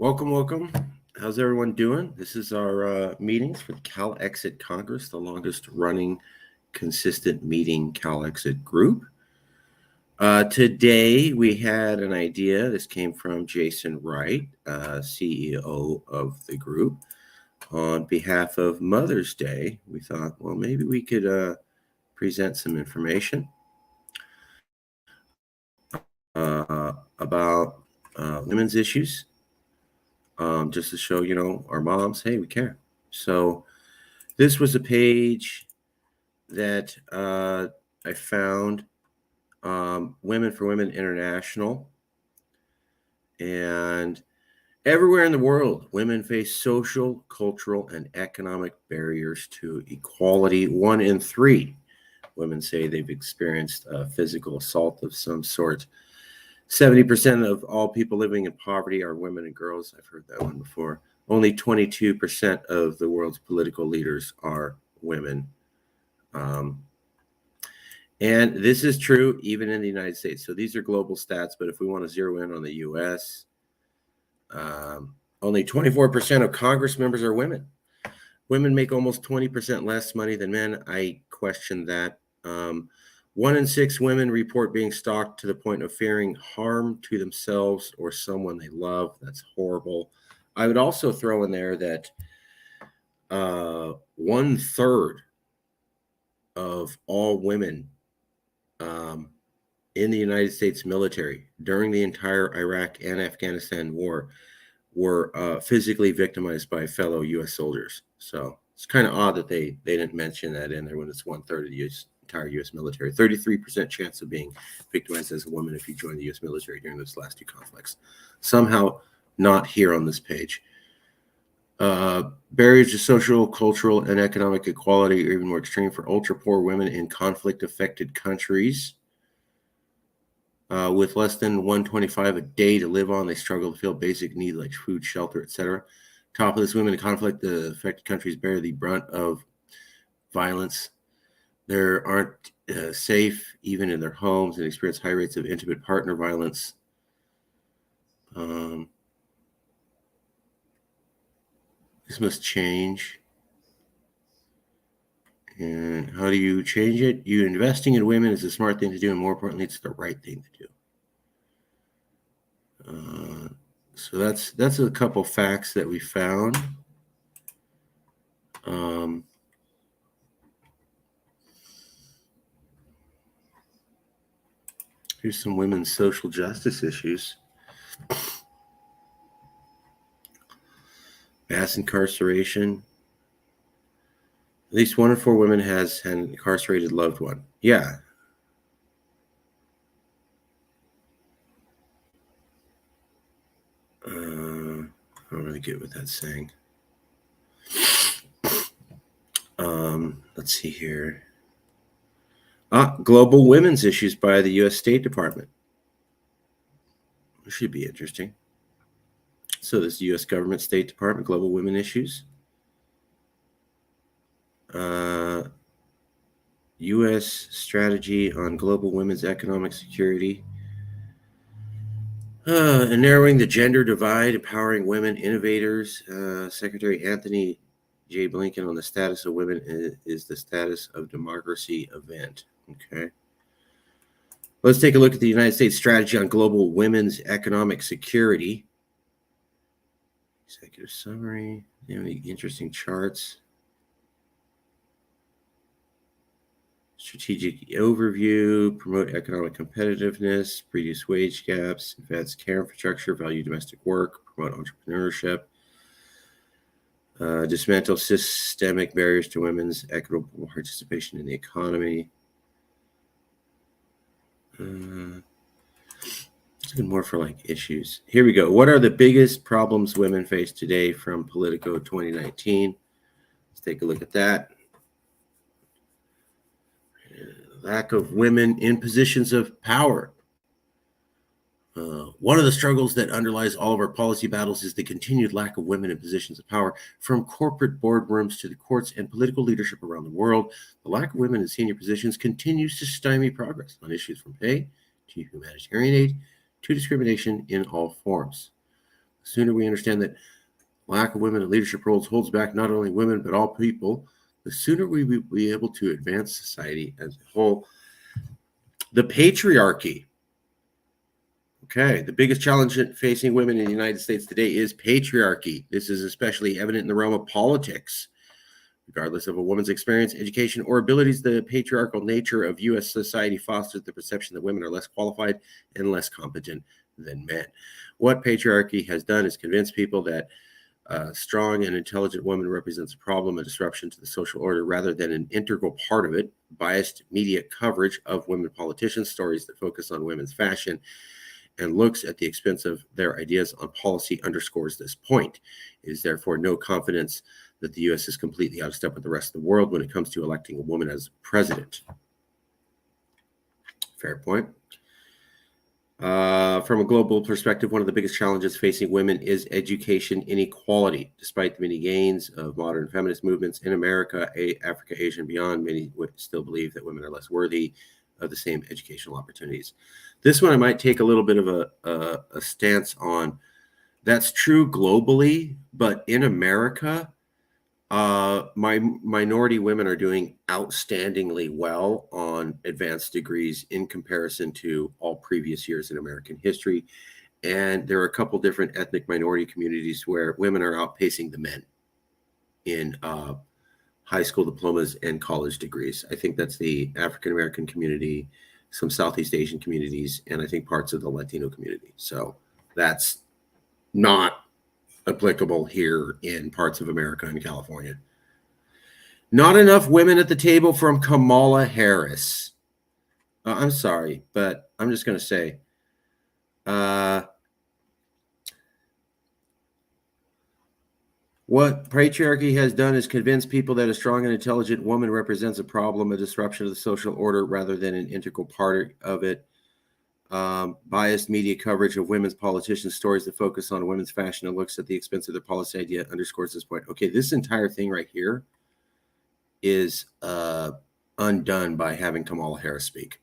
Welcome. How's everyone doing? This is our meetings for the Calexit Congress, the longest running consistent meeting Calexit group. Today we had an idea. This came from Jason Wright, CEO of the group. On behalf of Mother's Day, we thought, well, maybe we could present some information about women's issues. Just to show, our moms, hey, we care. So this was a page that I found, Women for Women International. And everywhere in the world, women face social, cultural, and economic barriers to equality. 1 in 3 women say they've experienced physical assault of some sort. 70% of all people living in poverty are women and girls. I've heard that one before. Only 22% of the world's political leaders are women. And this is true even in the United States. So these are global stats, but if we want to zero in on the U.S., only 24% of Congress members are women. Women make almost 20% less money than men. I question that. 1 in 6 women report being stalked to the point of fearing harm to themselves or someone they love. That's horrible. I would also throw in there that 1/3 of all women in the United States military during the entire Iraq and Afghanistan war were physically victimized by fellow U.S. soldiers. So it's kind of odd that they didn't mention that in there when it's 1/3 of the entire U.S. military. 33% chance of being victimized as a woman if you join the U.S. military during those last 2 conflicts. Somehow not here on this page. Barriers to social, cultural, and economic equality are even more extreme for ultra-poor women in conflict-affected countries. With less than $1.25 a day to live on, they struggle to fill basic needs like food, shelter, etc. Top of this, women in conflict-affected countries bear the brunt of violence. They aren't safe even in their homes and experience high rates of intimate partner violence. This must change. And how do you change it? You investing in women is a smart thing to do, and more importantly, it's the right thing to do. So that's a couple facts that we found. Here's some women's social justice issues. Mass incarceration. At least 1 in 4 women has an incarcerated loved one. Yeah. I don't really get what that's saying. Let's see here. Global women's issues by the U.S. State Department. This should be interesting. So this is the U.S. government, State Department, global women issues. U.S. strategy on global women's economic security. And narrowing the gender divide, empowering women innovators. Secretary Anthony J. Blinken on the status of women is the status of democracy event. Okay. Let's take a look at the United States strategy on global women's economic security. Executive summary. Do you have any interesting charts? Strategic overview, promote economic competitiveness, reduce wage gaps, advance care infrastructure, value domestic work, promote entrepreneurship, dismantle systemic barriers to women's equitable participation in the economy. It's good more for like issues. Here we go. What are the biggest problems women face today from Politico 2019? Let's take a look at that. Lack of women in positions of power. One of the struggles that underlies all of our policy battles is the continued lack of women in positions of power, from corporate boardrooms to the courts and political leadership around the world. The lack of women in senior positions continues to stymie progress on issues from pay to humanitarian aid to discrimination in all forms. The sooner we understand that lack of women in leadership roles holds back not only women, but all people, the sooner we will be able to advance society as a whole. The patriarchy. Okay, the biggest challenge facing women in the United States today is patriarchy. This is especially evident in the realm of politics. Regardless of a woman's experience, education, or abilities, the patriarchal nature of U.S. society fosters the perception that women are less qualified and less competent than men. What patriarchy has done is convince people that a strong and intelligent woman represents a problem, a disruption to the social order, rather than an integral part of it. Biased media coverage of women politicians, stories that focus on women's fashion, and looks at the expense of their ideas on policy underscores this point. It is therefore no confidence that the U.S. is completely out of step with the rest of the world when it comes to electing a woman as president. Fair point. From a global perspective, one of the biggest challenges facing women is education inequality. Despite the many gains of modern feminist movements in America, Africa, Asia, and beyond, many would still believe that women are less worthy of the same educational opportunities. This one I might take a little bit of a stance on. That's true globally, but in America, minority women are doing outstandingly well on advanced degrees in comparison to all previous years in American history. And there are a couple different ethnic minority communities where women are outpacing the men in high school diplomas and college degrees. I think that's the African American community, some Southeast Asian communities, and I think parts of the Latino community. So that's not applicable here in parts of America and California. Not enough women at the table from Kamala Harris. I'm sorry, but I'm just going to say, what patriarchy has done is convince people that a strong and intelligent woman represents a problem, a disruption of the social order, rather than an integral part of it. Biased media coverage of women's politicians, stories that focus on women's fashion and looks at the expense of their policy idea underscores this point. Okay, this entire thing right here is undone by having Kamala Harris speak.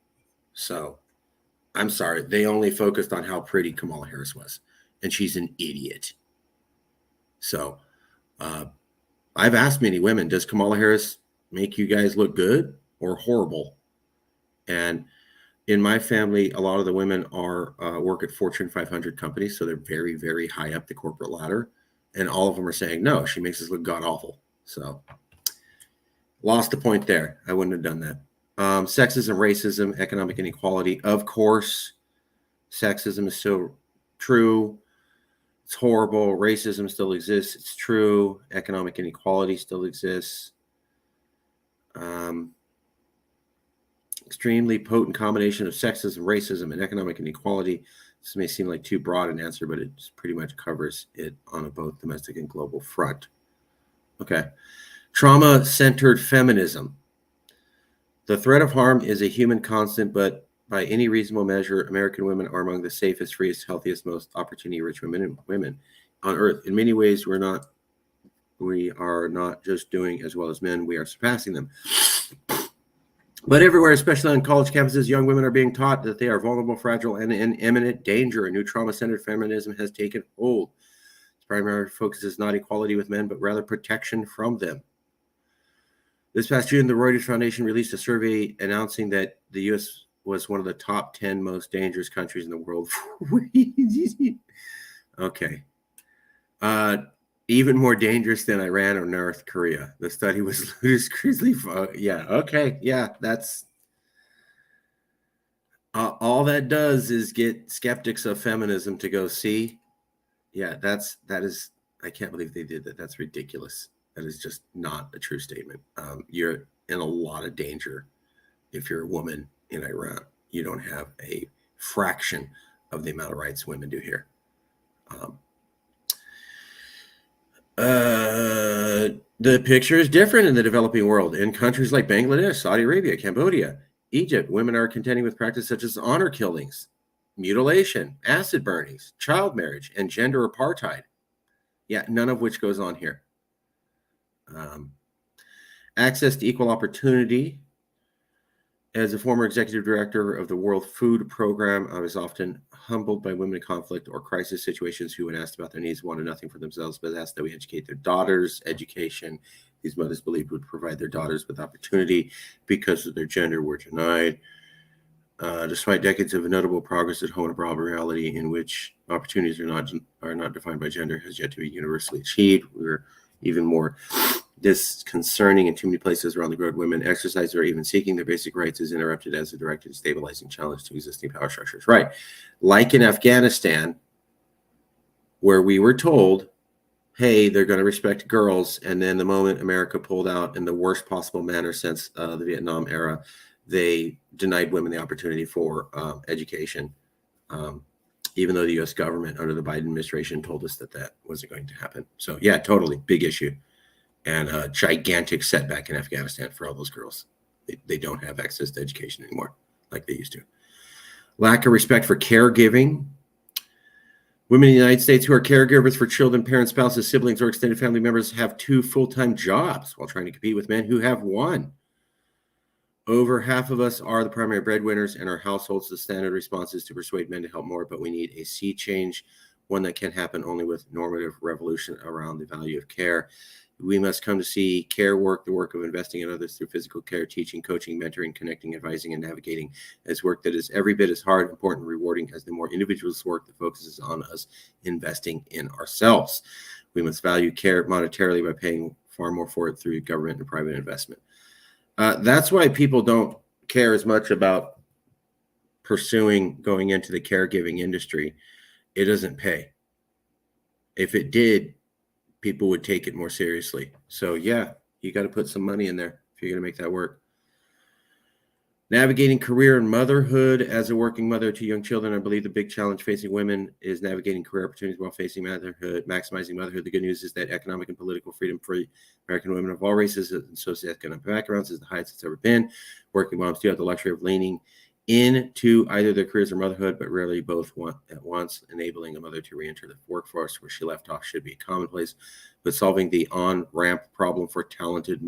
So I'm sorry, they only focused on how pretty Kamala Harris was, and she's an idiot. So I've asked many women, does Kamala Harris make you guys look good or horrible? And in my family, a lot of the women are work at Fortune 500 companies, so they're very, very high up the corporate ladder. And all of them are saying, no, she makes us look god-awful. So lost the point there. I wouldn't have done that. Sexism, racism, economic inequality. Of course, sexism is still true. It's horrible. Racism still exists. It's true. Economic inequality still exists. Extremely potent combination of sexism, racism, and economic inequality. This may seem like too broad an answer, but it pretty much covers it on a both domestic and global front. Okay. Trauma-centered feminism. The threat of harm is a human constant, but by any reasonable measure, American women are among the safest, freest, healthiest, most opportunity-rich women on earth. In many ways, we are not just doing as well as men, we are surpassing them. But everywhere, especially on college campuses, young women are being taught that they are vulnerable, fragile, and in imminent danger. A new trauma-centered feminism has taken hold. Its primary focus is not equality with men, but rather protection from them. This past June, the Reuters Foundation released a survey announcing that the U.S. was one of the top 10 most dangerous countries in the world. Okay. Even more dangerous than Iran or North Korea. The study was ludicrously, yeah, okay, yeah, that's all that does is get skeptics of feminism to go see. Yeah, that is, I can't believe they did that. That's ridiculous. That is just not a true statement. You're in a lot of danger if you're a woman in Iran. You don't have a fraction of the amount of rights women do here. The picture is different in the developing world. In countries like Bangladesh, Saudi Arabia, Cambodia, Egypt, women are contending with practices such as honor killings, mutilation, acid burnings, child marriage, and gender apartheid. Yeah, none of which goes on here. Access to equal opportunity. As a former executive director of the World Food Program, I was often humbled by women in conflict or crisis situations who, when asked about their needs, wanted nothing for themselves, but asked that we educate their daughters. Education, these mothers believed, would provide their daughters with opportunity because of their gender were denied. Despite decades of notable progress at home and abroad, reality in which opportunities are not defined by gender has yet to be universally achieved. We're even more disconcerting in too many places around the globe. Women exercise or even seeking their basic rights is interrupted as a direct and stabilizing challenge to existing power structures. Right. Like in Afghanistan, where we were told, hey, they're going to respect girls. And then the moment America pulled out in the worst possible manner since the Vietnam era, they denied women the opportunity for education, even though the U.S. government under the Biden administration told us that that wasn't going to happen. So, yeah, totally. Big issue. And a gigantic setback in Afghanistan for all those girls. They don't have access to education anymore like they used to. Lack of respect for caregiving. Women in the United States who are caregivers for children, parents, spouses, siblings, or extended family members have 2 full-time jobs while trying to compete with men who have 1. Over half of us are the primary breadwinners in our households. The standard response is to persuade men to help more, but we need a sea change, one that can happen only with normative revolution around the value of care. We must come to see care work, the work of investing in others through physical care, teaching, coaching, mentoring, connecting, advising, and navigating, as work that is every bit as hard, important, and rewarding as the more individualist work that focuses on us investing in ourselves. We must value care monetarily by paying far more for it through government and private investment. That's why people don't care as much about pursuing going into the caregiving industry. It doesn't pay. If it did, people would take it more seriously. So yeah, you got to put some money in there if you're going to make that work. Navigating career and motherhood. As a working mother to young children, I believe the big challenge facing women is navigating career opportunities while facing motherhood, maximizing motherhood. The good news is that economic and political freedom for American women of all races and socioeconomic backgrounds is the highest it's ever been. Working moms do have the luxury of leaning into either their careers or motherhood, but rarely both at once. Enabling a mother to re-enter the workforce where she left off should be commonplace, but solving the on-ramp problem for talented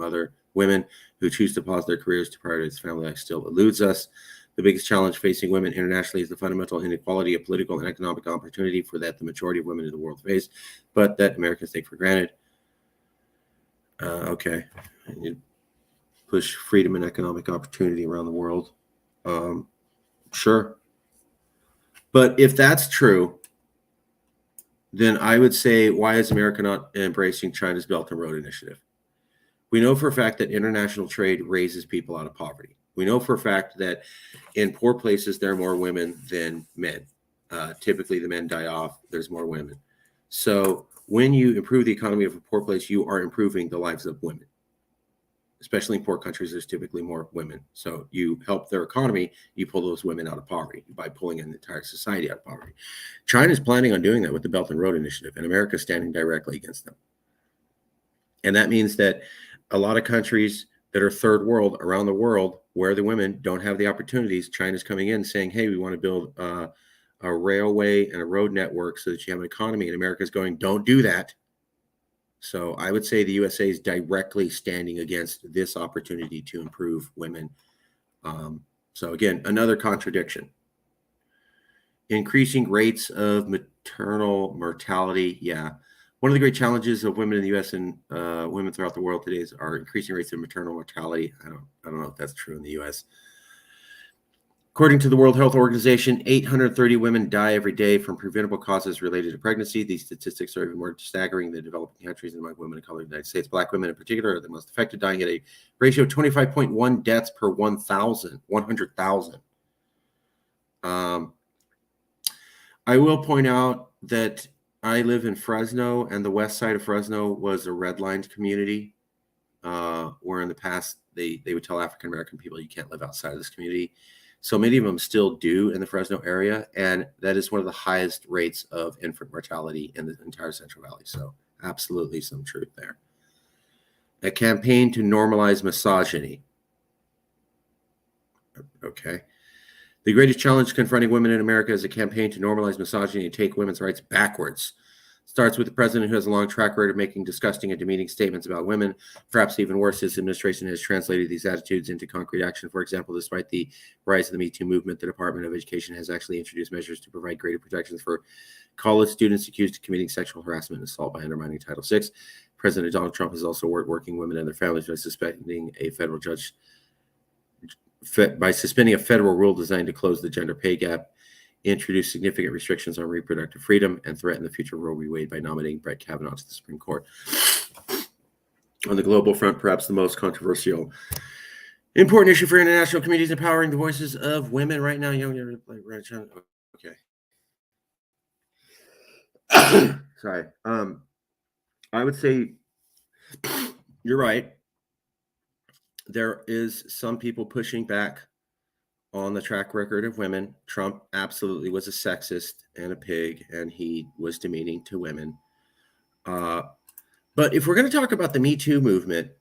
women who choose to pause their careers to prioritize family life still eludes us. The biggest challenge facing women internationally is the fundamental inequality of political and economic opportunity for that the majority of women in the world face, but that Americans take for granted. Okay. You push freedom and economic opportunity around the world. Sure. But if that's true, then I would say, why is America not embracing China's Belt and Road Initiative? We know for a fact that international trade raises people out of poverty. We know for a fact that in poor places, there are more women than men. Typically, the men die off. There's more women. So when you improve the economy of a poor place, you are improving the lives of women. Especially in poor countries, there's typically more women. So you help their economy, you pull those women out of poverty by pulling an entire society out of poverty. China's planning on doing that with the Belt and Road Initiative, and America's standing directly against them. And that means that a lot of countries that are third world around the world where the women don't have the opportunities, China's coming in saying, hey, we want to build a railway and a road network so that you have an economy. And America's going, don't do that. So I would say the USA is directly standing against this opportunity to improve women. So again, another contradiction. Increasing rates of maternal mortality. Yeah. One of the great challenges of women in the U.S. and women throughout the world today are increasing rates of maternal mortality. I don't know if that's true in the U.S. According to the World Health Organization, 830 women die every day from preventable causes related to pregnancy. These statistics are even more staggering in the developing countries and among women of color in the United States. Black women in particular are the most affected, dying at a ratio of 25.1 deaths per 100,000. I will point out that I live in Fresno, and the west side of Fresno was a redlined community where in the past they would tell African-American people you can't live outside of this community. So many of them still do in the Fresno area, and that is one of the highest rates of infant mortality in the entire Central Valley. So absolutely some truth there. A campaign to normalize misogyny. Okay. The greatest challenge confronting women in America is a campaign to normalize misogyny and take women's rights backwards. Starts with the president who has a long track record of making disgusting and demeaning statements about women. Perhaps even worse, his administration has translated these attitudes into concrete action. For example, despite the rise of the Me Too movement, the Department of Education has actually introduced measures to provide greater protections for college students accused of committing sexual harassment and assault by undermining Title VI. President Donald Trump has also worked working women and their families by suspending a federal rule designed to close the gender pay gap, introduced significant restrictions on reproductive freedom, and threatened the future Roe v. Wade by nominating Brett Kavanaugh to the Supreme Court. On the global front, perhaps the most controversial, important issue for international communities empowering the voices of women right now. Okay. Sorry. I would say you're right. There is some people pushing back on the track record of women. Trump absolutely was a sexist and a pig, and he was demeaning to women. But if we're going to talk about the Me Too movement,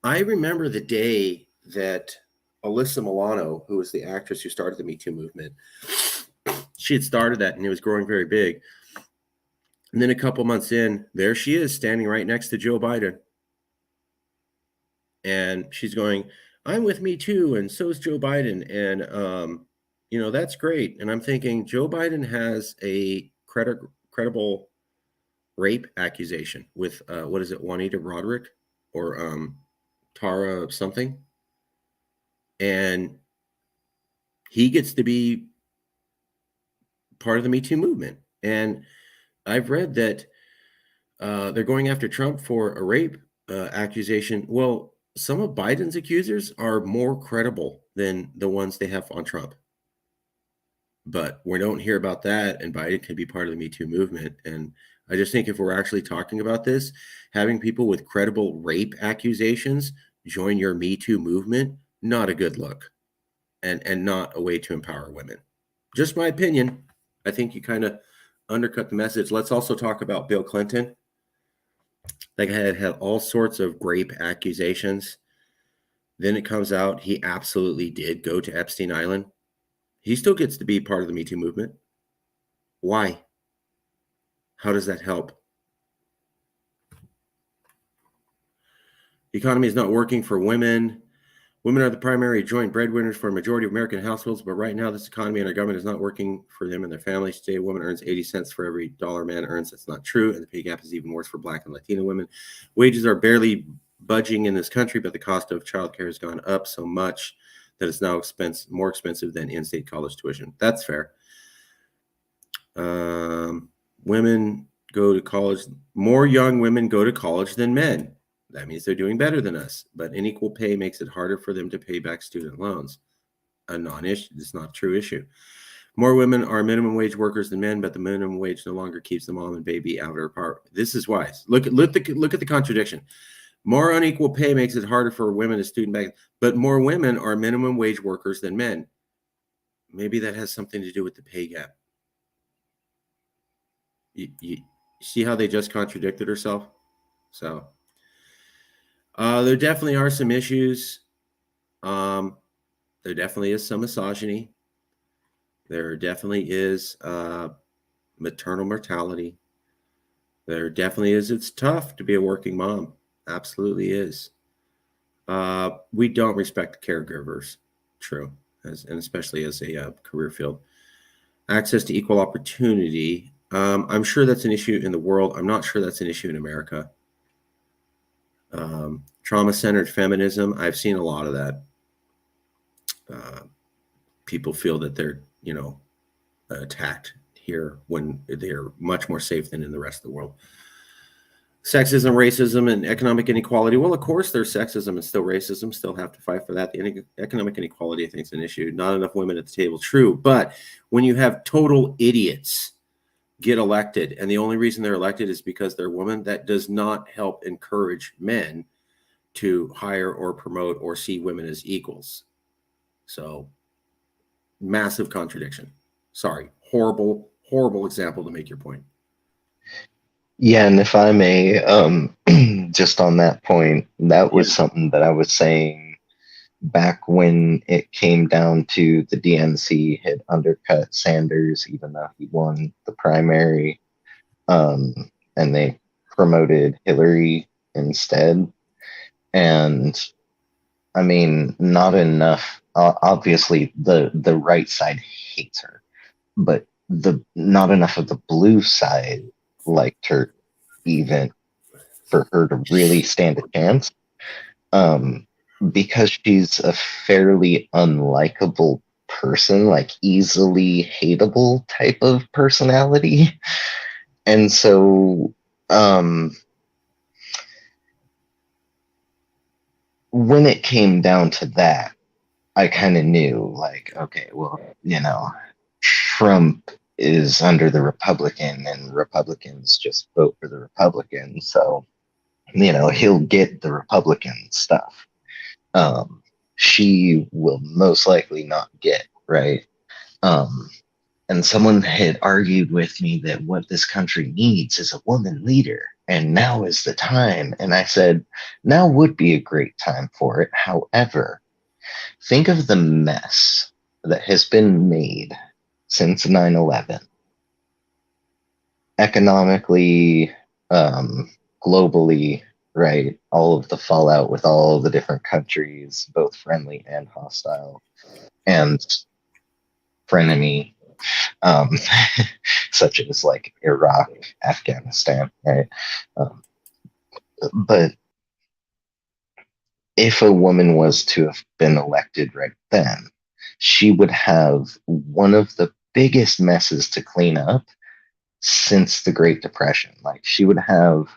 I remember the day that Alyssa Milano, who was the actress who started the Me Too movement, she had started that, and it was growing very big. And then a couple months in, there she is standing right next to Joe Biden. And she's going, I'm with Me Too, and so is Joe Biden. And, that's great. And I'm thinking, Joe Biden has a credible rape accusation with, Juanita Roderick or Tara something. And he gets to be part of the Me Too movement. And I've read that they're going after Trump for a rape accusation. Well, some of Biden's accusers are more credible than the ones they have on Trump. But we don't hear about that, and Biden can be part of the Me Too movement. And I just think if we're actually talking about this, having people with credible rape accusations join your Me Too movement, not a good look, and not a way to empower women. Just my opinion. I think you kind of undercut the message. Let's also talk about Bill Clinton. Like, had all sorts of rape accusations. Then it comes out he absolutely did go to Epstein Island. He still gets to be part of the Me Too movement. Why? How does that help? The economy is not working for women. Women are the primary joint breadwinners for a majority of American households, but right now this economy and our government is not working for them and their families. Today, a woman earns 80 cents for every dollar a man earns. That's not true, and the pay gap is even worse for Black and Latino women. Wages are barely budging in this country, but the cost of childcare has gone up so much that it's now more expensive than in-state college tuition. That's fair. Women go to college. More young women go to college than men. That means they're doing better than us, but unequal pay makes it harder for them to pay back student loans. A non-issue. It's not a true issue. More women are minimum wage workers than men, but the minimum wage no longer keeps the mom and baby out of power. This is wise. Look at the contradiction. More unequal pay makes it harder for women to student back, but more women are minimum wage workers than men. Maybe that has something to do with the pay gap. You see how they just contradicted herself? So there definitely are some issues. There definitely is some misogyny. There definitely is maternal mortality. There definitely is. It's tough to be a working mom. Absolutely is. We don't respect caregivers. True. And especially as a career field. Access to equal opportunity. I'm sure that's an issue in the world. I'm not sure that's an issue in America. Trauma-centered feminism. I've seen a lot of that. People feel that they're, attacked here when they're much more safe than in the rest of the world. Sexism, racism, and economic inequality. Well, of course, there's sexism and still racism. Still have to fight for that. The economic inequality, I think, is an issue. Not enough women at the table. True. But when you have total idiots get elected, and the only reason they're elected is because they're women, that does not help encourage men to hire or promote or see women as equals. So, massive contradiction. Sorry. Horrible, horrible example to make your point. Yeah, and if I may, just on that point, that was something that I was saying back when it came down to the DNC had undercut Sanders, even though he won the primary. And and they promoted Hillary instead. And I mean, not enough. Obviously, the right side hates her, but the not enough of the blue side liked her, even for her to really stand a chance. Um, because she's a fairly unlikable person, like easily hateable type of personality. And so, when it came down to that, I kind of knew, like, okay, well, Trump is under the Republican, and Republicans just vote for the Republican. So, he'll get the Republican stuff. Um, she will most likely not get, right? Um, and someone had argued with me that what this country needs is a woman leader, and now is the time. And I said, now would be a great time for it. However, think of the mess that has been made since 9/11, economically, globally, right? All of the fallout with all the different countries, both friendly and hostile, and frenemy, um, such as like Iraq, Afghanistan, right? Um, but if a woman was to have been elected right then, she would have one of the biggest messes to clean up since the Great Depression. Like, she would have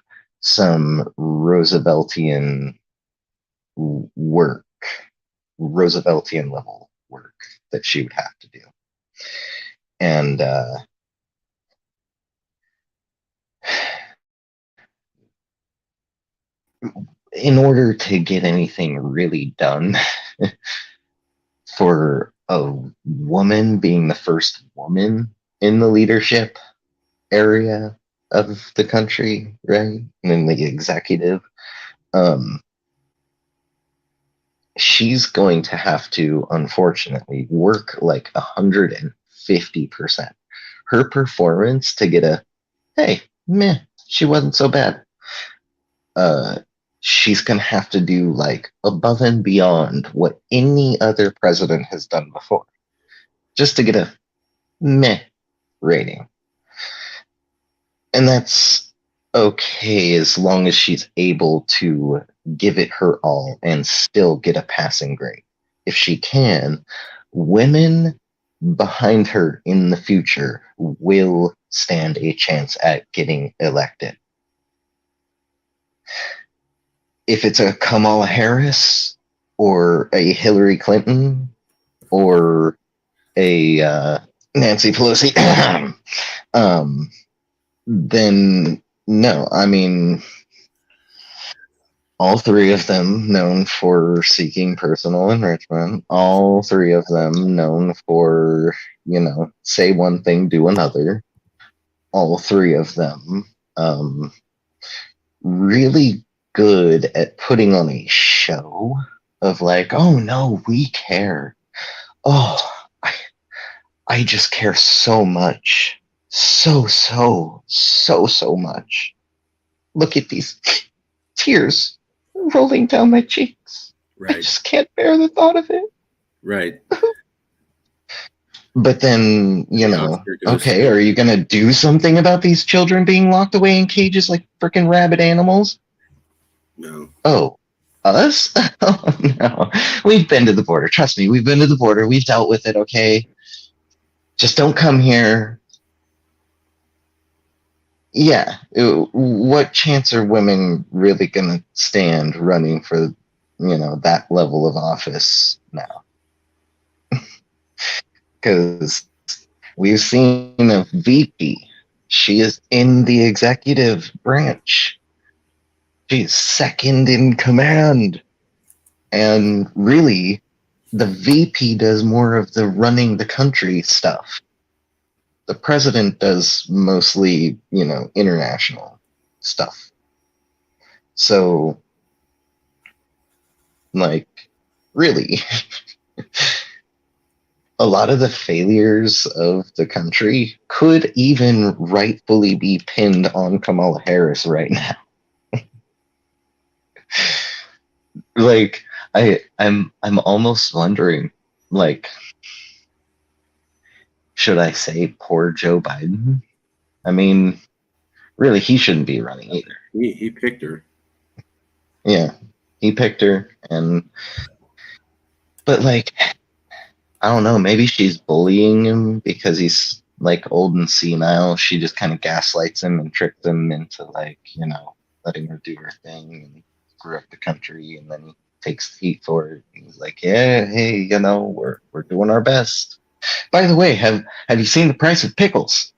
some Rooseveltian work, Rooseveltian level work that she would have to do. And in order to get anything really done, for a woman being the first woman in the leadership area of the country, right? And in the executive, um, she's going to have to, unfortunately, work like 150%. Her performance to get a, hey, meh, she wasn't so bad. Uh, she's going to have to do like above and beyond what any other president has done before just to get a meh rating. And that's okay as long as she's able to give it her all and still get a passing grade. If she can, women behind her in the future will stand a chance at getting elected. If it's a Kamala Harris or a Hillary Clinton or a Nancy Pelosi, then no. I mean, all three of them known for seeking personal enrichment, all three of them known for, say one thing, do another, all three of them really good at putting on a show of like, oh no, we care. Oh, I just care so much. So much. Look at these tears rolling down my cheeks. Right. I just can't bear the thought of it. Right. But then, okay, are you going to do something about these children being locked away in cages like freaking rabid animals? No. Oh, us? Oh, no. We've been to the border. Trust me, we've been to the border. We've dealt with it, okay? Just don't come here. Yeah. What chance are women really going to stand running for, that level of office now? Because we've seen a VP. She is in the executive branch. She's second in command. And really, the VP does more of the running the country stuff. The president does mostly, international stuff. So, like, really, a lot of the failures of the country could even rightfully be pinned on Kamala Harris right now. Like I'm almost wondering, like, should I say poor Joe Biden? I mean, really, he shouldn't be running either. He picked her. Yeah, he picked her, but like, I don't know, maybe she's bullying him because he's like old and senile. She just kind of gaslights him and tricks him into, like, letting her do her thing and screw up the country, and then he takes the heat for it. He's like, yeah, hey, we're doing our best. By the way, have you seen the price of pickles?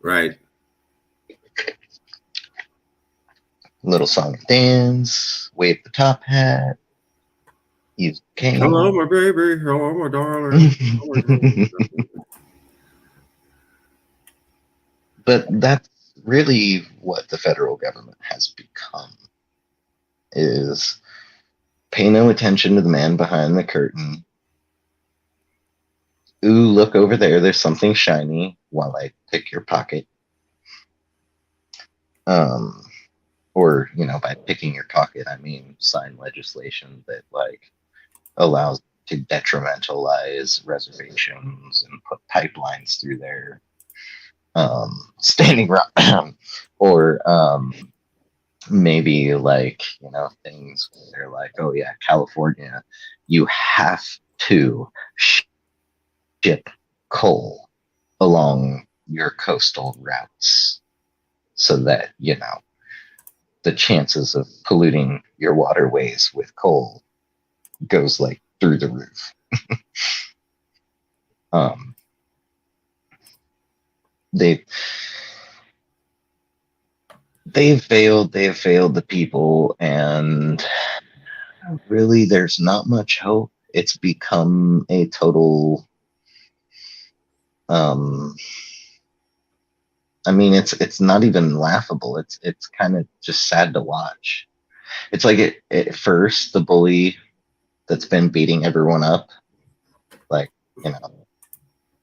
Right. Little song and dance, wave the top hat, use cane. Hello, my baby. Hello, my darling. But that's really what the federal government has become, is pay no attention to the man behind the curtain. Ooh, look over there, there's something shiny, while I pick your pocket. Or, by picking your pocket, I mean sign legislation that, like, allows to detrimentalize reservations and put pipelines through there. Standing around, or maybe, like, things where they're like, oh yeah, California, you have to ship coal along your coastal routes so that, the chances of polluting your waterways with coal goes, like, through the roof. They've failed the people, and really there's not much hope. It's become a total, I mean, it's not even laughable. It's kind of just sad to watch. It's like, at first, the bully that's been beating everyone up, like,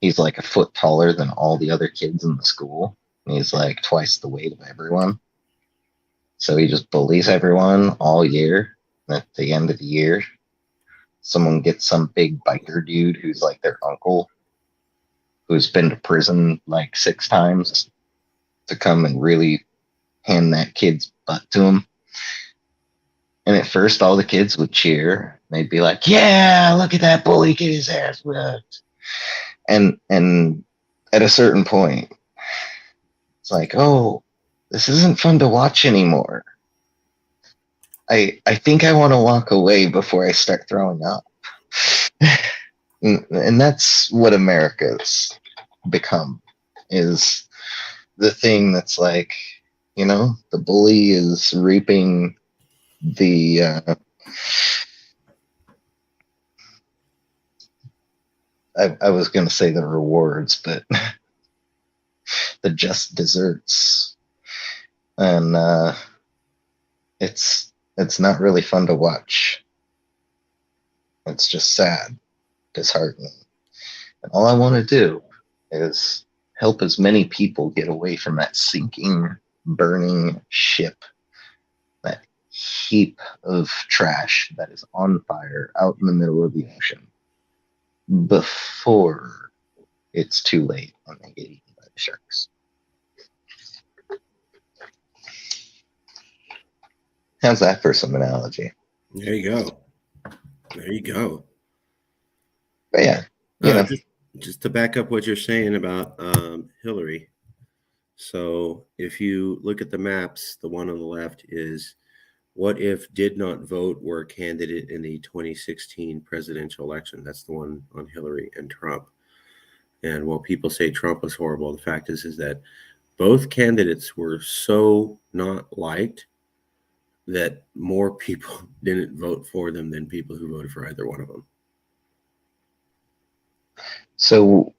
he's like a foot taller than all the other kids in the school, and he's like twice the weight of everyone. So he just bullies everyone all year. And at the end of the year, someone gets some big biker dude who's like their uncle, who's been to prison like 6 times, to come and really hand that kid's butt to him. And at first, all the kids would cheer. They'd be like, yeah, look at that bully get his ass whipped. And at a certain point, it's like, oh, this isn't fun to watch anymore. I think I want to walk away before I start throwing up. And that's what America's become, is the thing that's like, the bully is reaping the I was going to say the rewards, but the just desserts. And it's not really fun to watch. It's just sad, disheartening. And all I want to do is help as many people get away from that sinking, burning ship, that heap of trash that is on fire out in the middle of the ocean, before it's too late and they get eaten by the sharks. How's that for some analogy? There you go. But yeah, just to back up what you're saying about Hillary. So if you look at the maps, the one on the left is what if did not vote were a candidate in the 2016 presidential election. That's the one on Hillary and Trump. And while people say Trump was horrible, the fact is that both candidates were so not liked that more people didn't vote for them than people who voted for either one of them. So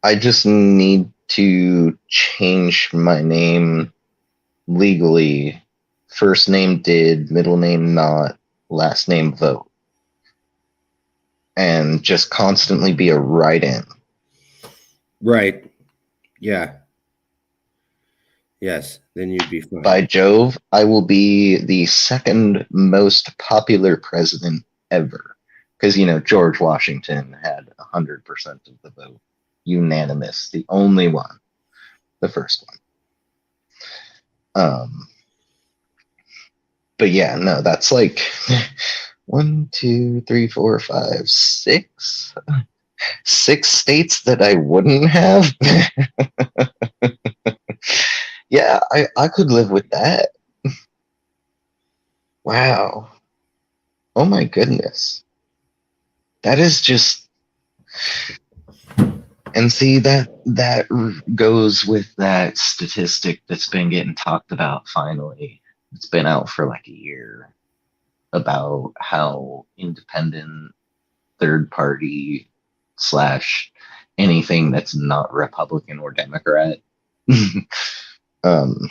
I just need to change my name legally. First name did, middle name not, last name vote. and just constantly be a write-in. Right. Yeah. Yes. Then you'd be By fine. Jove, I will be the second most popular president ever. Because, George Washington had 100% of the vote. Unanimous. The only one. The first one. But yeah, no, that's like 1, 2, 3, 4, 5, 6. 6 states that I wouldn't have. Yeah, I could live with that. Wow. Oh my goodness. That is just, and see, that goes with that statistic that's been getting talked about finally. It's been out for like a year about how independent third party slash anything that's not Republican or Democrat um,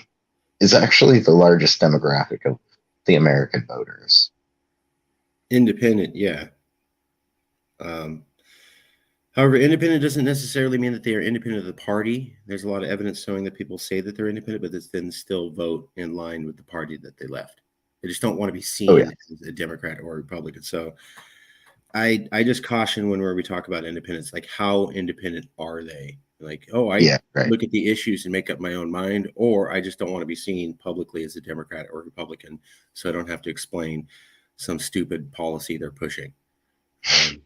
is actually the largest demographic of the American voters. Independent, yeah. Um, However, independent doesn't necessarily mean that they are independent of the party. There's a lot of evidence showing that people say that they're independent, but then still vote in line with the party that they left. They just don't want to be Oh yeah, seen as a Democrat or a Republican. So I just caution whenever we talk about independence, like how independent are they? Like, oh, I yeah, right. look at the issues and make up my own mind, or I just don't want to be seen publicly as a Democrat or Republican, so I don't have to explain some stupid policy they're pushing. Um,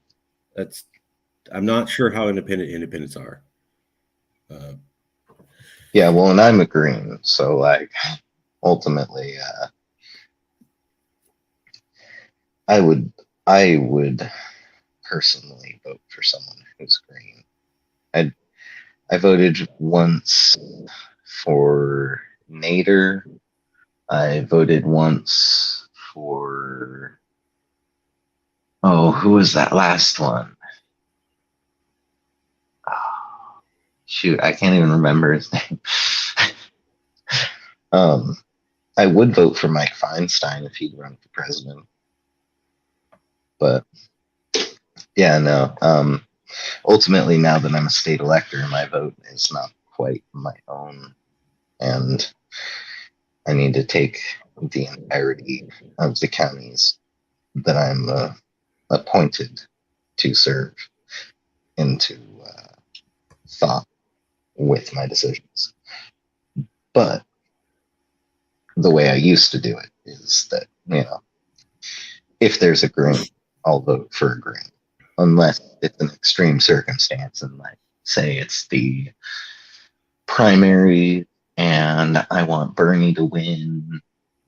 that's I'm not sure how independent independents are. Uh, Yeah, well, and I'm a green, so like ultimately, I would I would personally vote for someone who's green. I I voted once for Nader. I voted once for, oh, who was that last one? Oh, shoot, I can't even remember his name. um, I would vote for Mike Feinstein if he'd run for president, but yeah, no. Ultimately, now that I'm a state elector, my vote is not quite my own, and I need to take the entirety of the counties that I'm appointed to serve into thought with my decisions. But the way I used to do it is that, if there's a green, I'll vote for a green, unless it's an extreme circumstance and like say it's the primary and I want Bernie to win.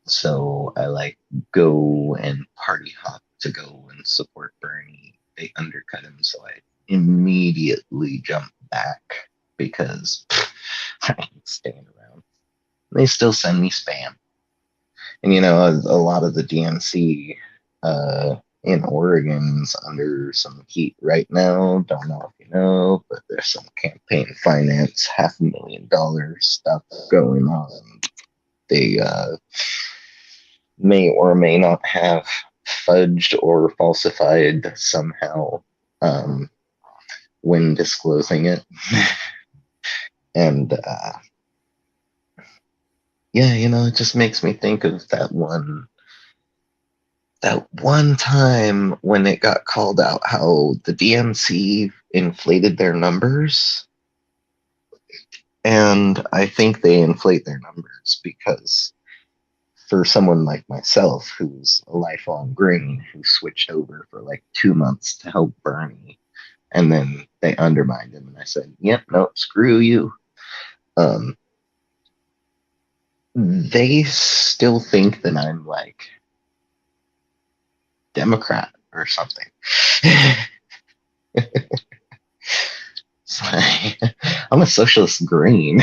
So I like go and party hop to go and support Bernie. They undercut him, so I immediately jump back because I ain't staying around. They still send me spam. And a lot of the DNC in Oregon's under some heat right now. Don't know if you know, but there's some campaign finance, $500,000 stuff going on. They may or may not have fudged or falsified somehow when disclosing it. And yeah, it just makes me think of that one time when it got called out how the DNC inflated their numbers. And I think they inflate their numbers because for someone like myself, who's a lifelong green, who switched over for like 2 months to help Bernie, and then they undermined him, and I said, "Yep, nope, screw you." Um, they still think that I'm like Democrat or something. It's like, I'm a socialist green.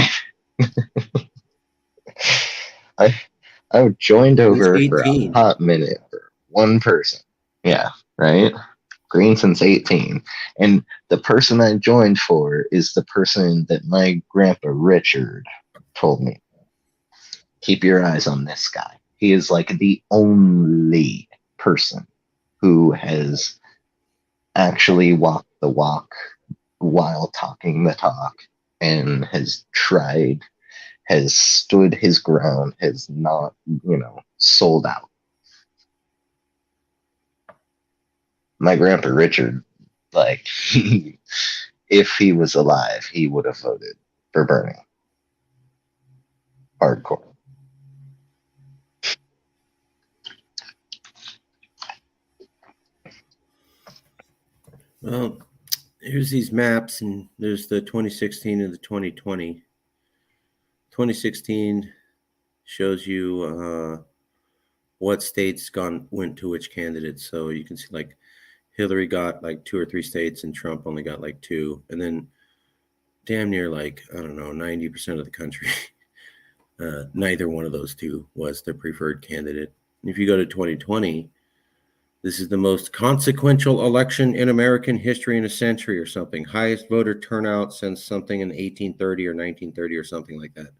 I I've joined since over for a 18. hot minute for one person. Yeah, right. Green since 18, and the person I joined for is the person that my grandpa Richard told me, keep your eyes on this guy. He is like the only person who has actually walked the walk while talking the talk and has tried, has stood his ground, has not, sold out. My grandpa Richard, like, if he was alive, he would have voted for Bernie. Hardcore. Well, here's these maps, and there's the 2016 and the 2020. 2016 shows you what states went to which candidates. So you can see like Hillary got like 2 or 3 states, and Trump only got like 2, and then damn near like, I don't know, 90% of the country. Neither one of those two was the preferred candidate. If you go to 2020, this is the most consequential election in American history in a century or something. Highest voter turnout since something in 1830 or 1930 or something like that.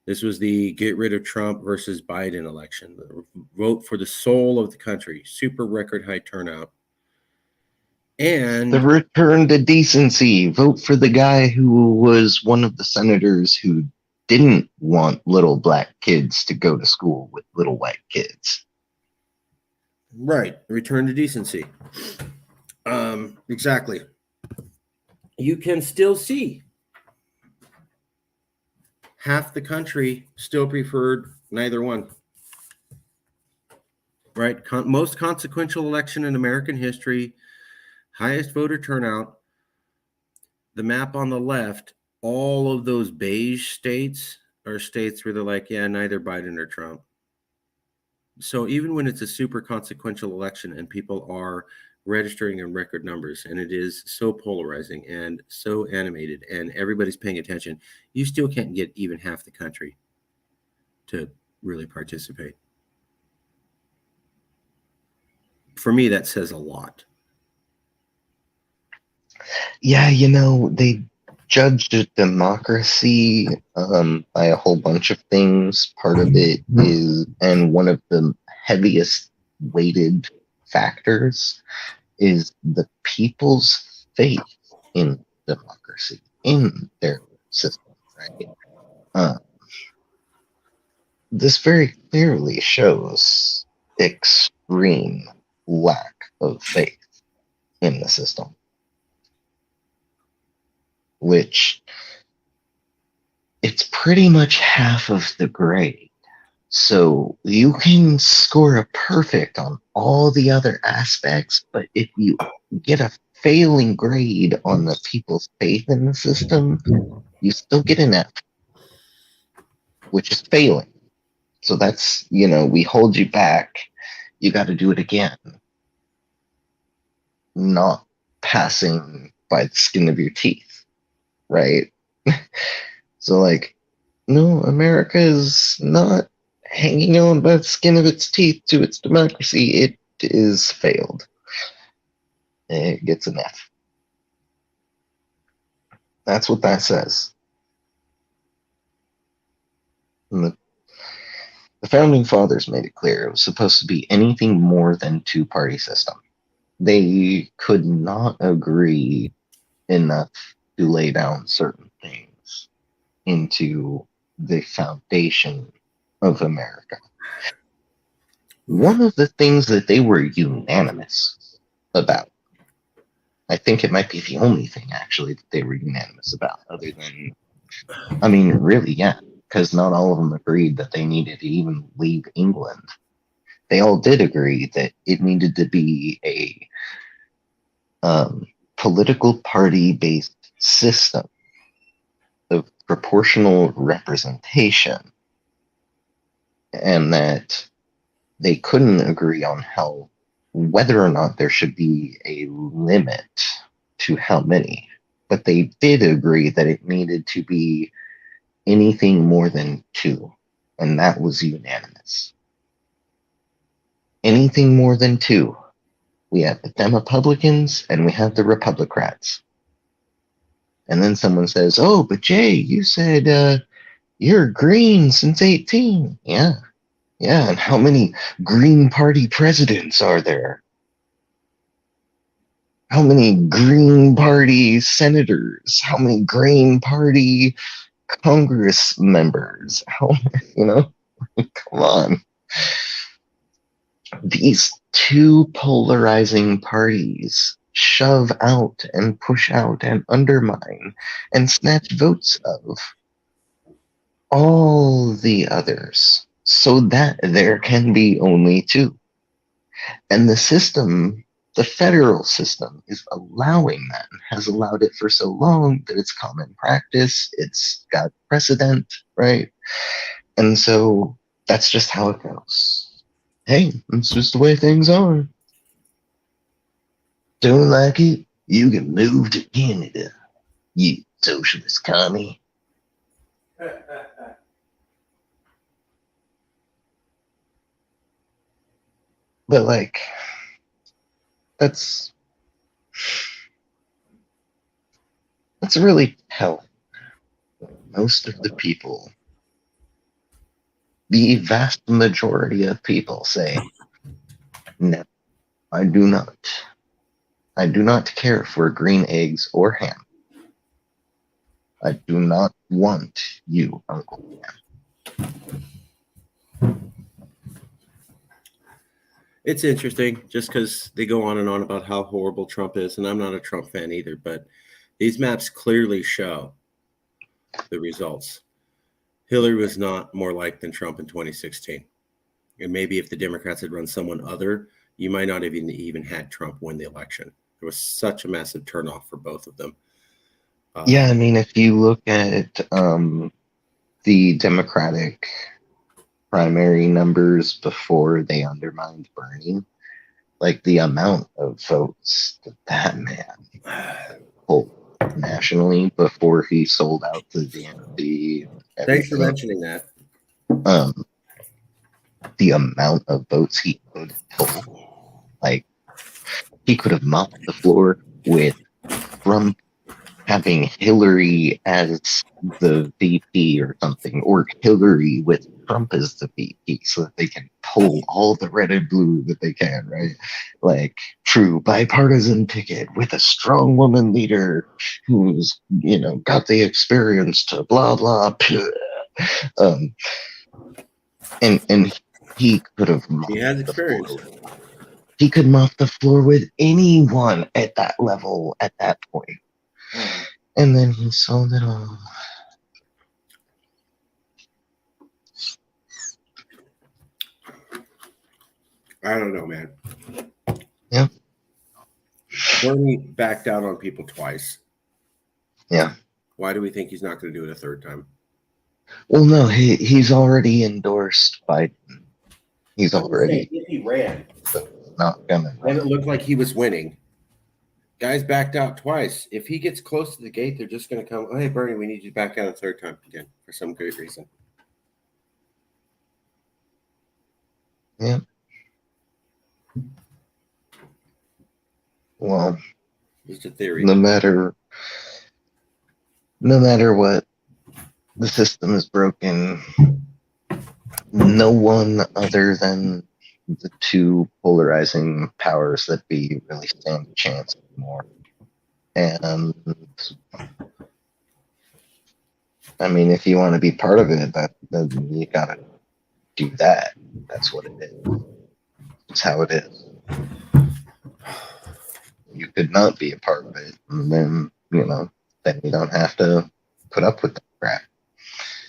This was the get rid of Trump versus Biden election. Vote for the soul of the country. Super record high turnout. And the return to decency. Vote for the guy who was one of the senators who didn't want little black kids to go to school with little white kids. Right. Return to decency. Exactly. You can still see half the country still preferred neither one. Right. Most consequential election in American history, highest voter turnout. The map on the left, all of those beige states are states where they're like, yeah, neither Biden or Trump. So even when it's a super consequential election and people are registering in record numbers, and it is so polarizing and so animated and everybody's paying attention, you still can't get even half the country to really participate. For me, that says a lot. Yeah, they judged a democracy by a whole bunch of things. Part of it is, and one of the heaviest weighted factors is the people's faith in democracy, in their system, right? This very clearly shows extreme lack of faith in the system, which it's pretty much half of the grade. So you can score a perfect on all the other aspects, but if you get a failing grade on the people's faith in the system, you still get an F, which is failing. So that's, we hold you back. You got to do it again. Not passing by the skin of your teeth, right? So, like, no, America is not hanging on by the skin of its teeth to its democracy. It is failed. It gets an F. That's what that says. And the founding fathers made it clear it was supposed to be anything more than two-party system. They could not agree enough to lay down certain things into the foundation of America. One of the things that they were unanimous about, I think it might be the only thing actually that they were unanimous about, other than, really, yeah, because not all of them agreed that they needed to even leave England. They all did agree that it needed to be a political party-based system of proportional representation, and that they couldn't agree on whether or not there should be a limit to how many, but they did agree that it needed to be anything more than 2, and that was unanimous. Anything more than 2. We have the Republicans and we have the Republicrats. And then someone says, oh, but Jay, you said you're green since 18. Yeah. Yeah, and how many Green Party presidents are there? how many Green Party senators, how many Green Party Congress members, how, you know, come on. These two polarizing parties shove out and push out and undermine and snatch votes of all the others so that there can be only two. And the system, the federal system, is allowing that, has allowed it for so long that it's common practice, it's got precedent, right? And so that's just how it goes. Hey, it's just the way things are. Don't like it? You can move to Canada, you socialist commie. But like, that's really telling. Most of the people, the vast majority of people say, no, I do not. I do not care for green eggs or ham. I do not want you, Uncle Sam. It's interesting just because they go on and on about how horrible Trump is, and I'm not a Trump fan either, but these maps clearly show the results. Hillary was not more liked than Trump in 2016. And maybe if the Democrats had run someone other, you might not have even had Trump win the election. There was such a massive turnoff for both of them. Yeah, I mean, if you look at the Democratic primary numbers before they undermined Bernie, like the amount of votes that man pulled nationally before he sold out to the DNC. Thanks for mentioning that. The amount of votes he could pull, like he could have mopped the floor with Trump having Hillary as the VP or something, or Hillary with Trump as the VP, so that they can pull all the red and blue that they can, right? Like true bipartisan ticket with a strong woman leader who's, you know, got the experience to blah blah. And he could have. He has experience. He could mop the floor with anyone at that level at that point. And then he sold it all. I don't know, man. Yeah. Bernie backed out on people twice. Yeah. Why do we think he's not going to do it a third time? Well, no, he's already endorsed Biden. He's already. If he ran, not gonna. And it looked like he was winning. Guys backed out twice. If he gets close to the gate, they're just going to come, oh, hey, Bernie, we need you back out a third time again for some great reason. Yeah. Well, just a theory. No matter what, the system is broken. No one other than the two polarizing powers that be really stand a chance anymore. And I mean, if you want to be part of it, then you gotta do that. That's what it is. It's how it is. You could not be a part of it, and then then you don't have to put up with that crap.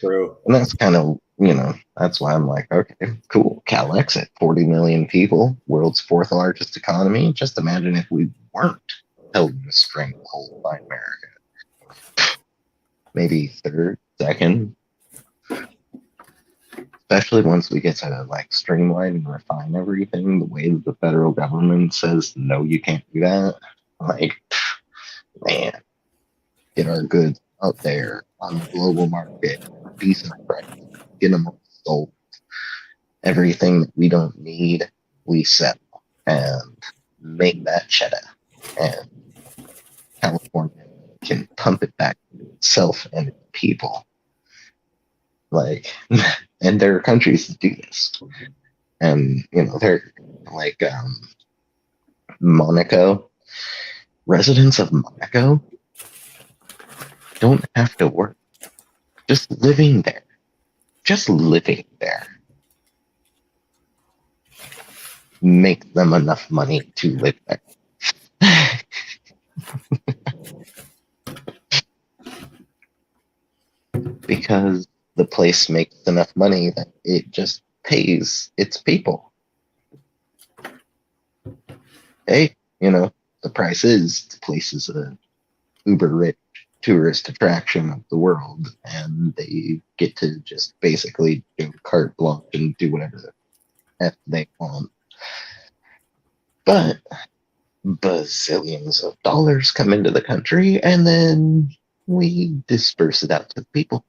True. And that's kind of that's why I'm like, okay, cool. Calexit, 40 million people, world's fourth largest economy. Just imagine if we weren't held in a stranglehold by America. Maybe third, second. Especially once we get to like streamline and refine everything the way that the federal government says, no, you can't do that. Like, man, get our goods out there on the global market, decent price, get them sold. Everything that we don't need, we sell and make that cheddar. And California can pump it back to itself and its people. Like, and there are countries that do this. And, they're like Monaco. residents of Monaco don't have to work. Just living there. Just living there makes them enough money to live there. Because the place makes enough money that it just pays its people. Hey, the price is the place is a uber rich tourist attraction of the world, and they get to just basically do carte blanche and do whatever the F they want. But bazillions of dollars come into the country, and then we disperse it out to the people.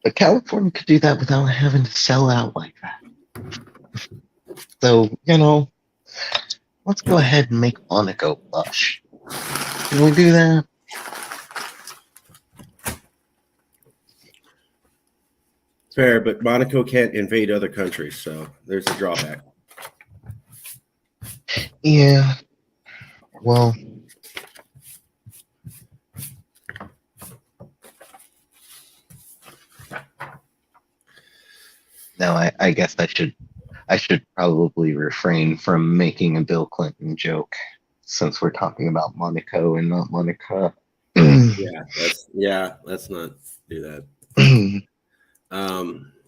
But California could do that without having to sell out like that. So, let's go ahead and make Monaco blush. Can we do that? Fair, but Monaco can't invade other countries, so there's a drawback. Yeah. Well, no, I guess I should probably refrain from making a Bill Clinton joke since we're talking about Monaco and not Monaco. Let's not do that.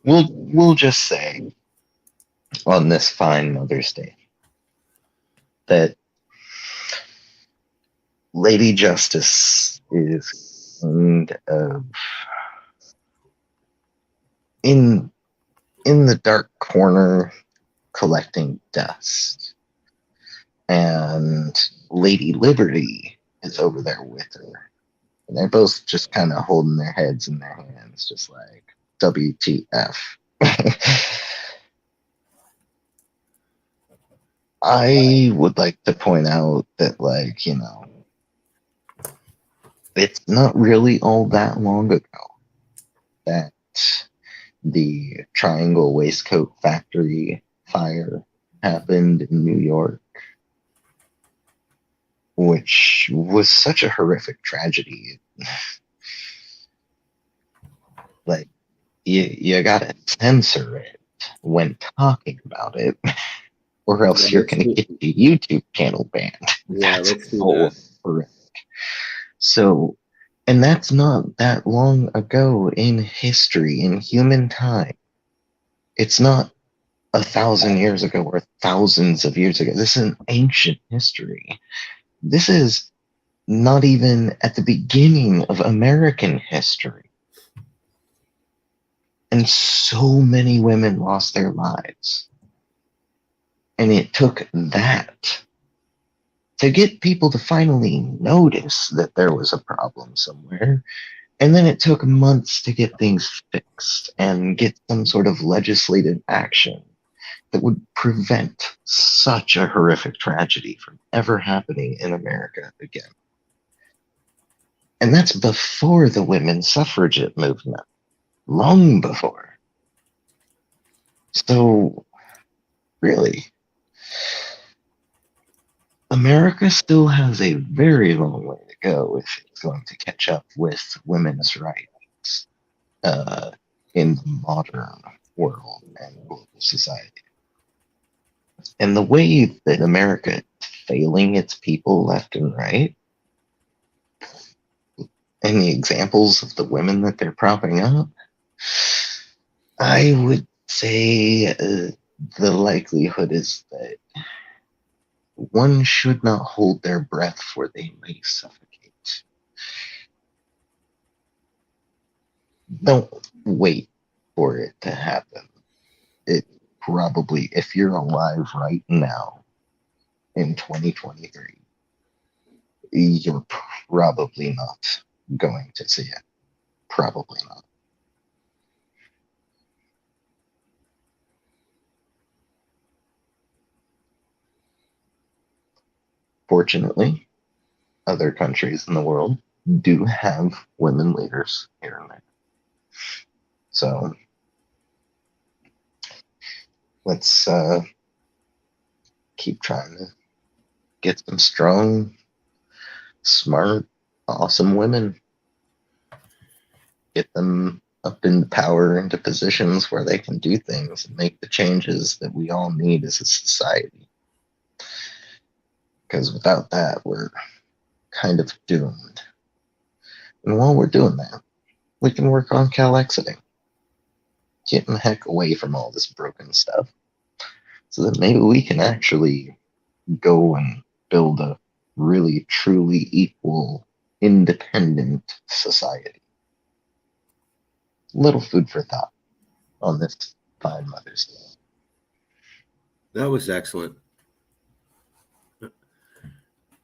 We'll just say on this fine Mother's Day that Lady Justice is kind of in the dark corner collecting dust, and Lady Liberty is over there with her, and they're both just kind of holding their heads in their hands, just like WTF. I would like to point out that, it's not really all that long ago that the Triangle Waistcoat Factory fire happened in New York, which was such a horrific tragedy. Like, you gotta censor it when talking about it, or else you're gonna get your YouTube channel banned. Yeah, let's do that. Horrific. So, and that's not that long ago in history, in human time. It's not 1,000 years ago or thousands of years ago. This is an ancient history. This is not even at the beginning of American history. And so many women lost their lives. And it took that to get people to finally notice that there was a problem somewhere. And then it took months to get things fixed and get some sort of legislative action that would prevent such a horrific tragedy from ever happening in America again. And that's before the women's suffragette movement. Long before. So, really, America still has a very long way to go if it's going to catch up with women's rights in the modern world and global society. And the way that America is failing its people left and right, and the examples of the women that they're propping up, I would say the likelihood is that one should not hold their breath, for they may suffocate. Don't wait for it to happen. It probably, if you're alive right now in 2023, you're probably not going to see it. Probably not. Fortunately, other countries in the world do have women leaders here and there. So let's keep trying to get some strong, smart, awesome women. Get them up in power, into positions where they can do things and make the changes that we all need as a society. Because without that, we're kind of doomed. And while we're doing that, we can work on Calexiting, getting the heck away from all this broken stuff, so that maybe we can actually go and build a really, truly equal, independent society. Little food for thought on this fine Mother's Day. That was excellent.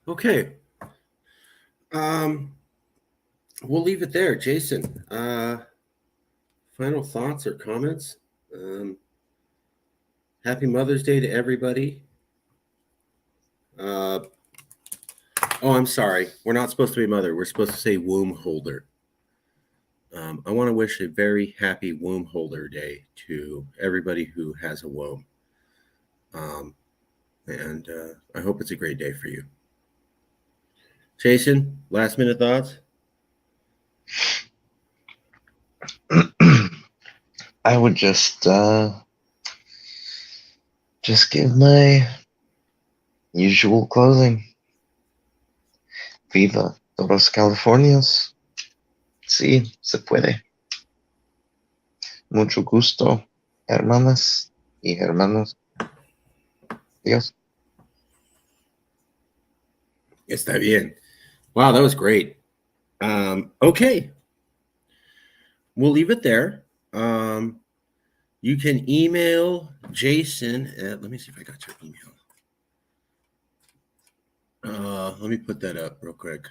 Okay. We'll leave it there. Jason, final thoughts or comments? Happy Mother's Day to everybody. Oh, I'm sorry. We're not supposed to be mother. We're supposed to say womb holder. I want to wish a very happy womb holder day to everybody who has a womb. And I hope it's a great day for you. Jason, last minute thoughts? I would just give my usual closing. Viva todos Californios. Sí, se puede. Mucho gusto, hermanas y hermanos. Dios. Está bien. Wow, that was great. Okay. We'll leave it there. You can email Jason at, let me see if I got your email. Let me put that up real quick.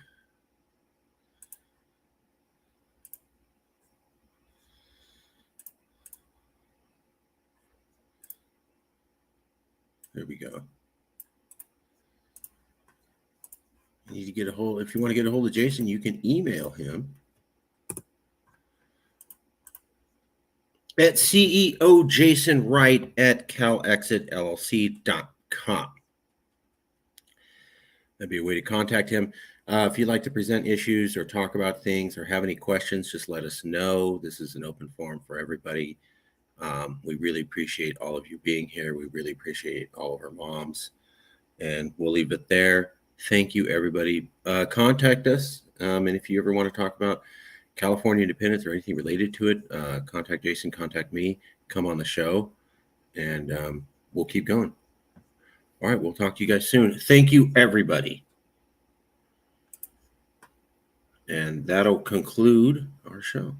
There we go. You need to get a hold. If you want to get a hold of Jason, you can email him at ceojasonwright@calexitllc.com. That'd be a way to contact him. If you'd like to present issues or talk about things or have any questions, just let us know. This is an open forum for everybody. We really appreciate all of you being here. We really appreciate all of our moms. And we'll leave it there. Thank you, everybody. Contact us. And if you ever want to talk about California independence or anything related to it, contact Jason, contact me, come on the show, and we'll keep going. All right, we'll talk to you guys soon. Thank you, everybody. And that'll conclude our show.